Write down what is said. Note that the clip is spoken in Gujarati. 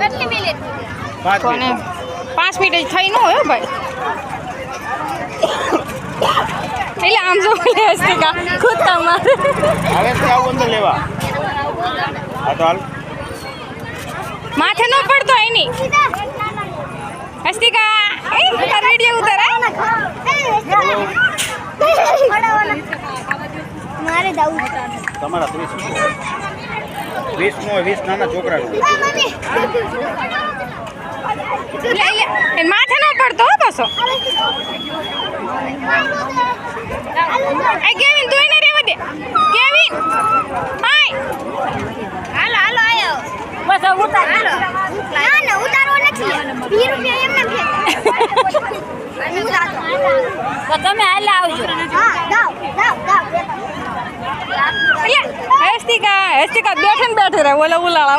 કેટલી મિનિટ? 5 કોને મિનિટ. 5 મિનિટ થઈ ન હોય ભાઈ. એટલે આમ જો હસ્તિકા કૂદકા મારે. હવે તો આવું અંદર લેવા. હા તો હાલ. માથે ન પડતો એની હસ્તિકા એ તાર વિડિયો ઉતારે મારે જાવું તમારા 30 નો 20 નાના છોકરાનો. લે એ માથે ન પડતો હો પાછો. એ કેવિન તું એને રેવા દે કેવિન. હાય હાલો હાલો આયો બસ ઉતાર હાલો ના ના ઉતારવો નથી 20 રૂપિયા એમને તો તમે હાલ આવજો હા દાવ દાવ દાવ હસ્તિકા બેઠે ને બેઠે રહે ઓલા ઉલાળા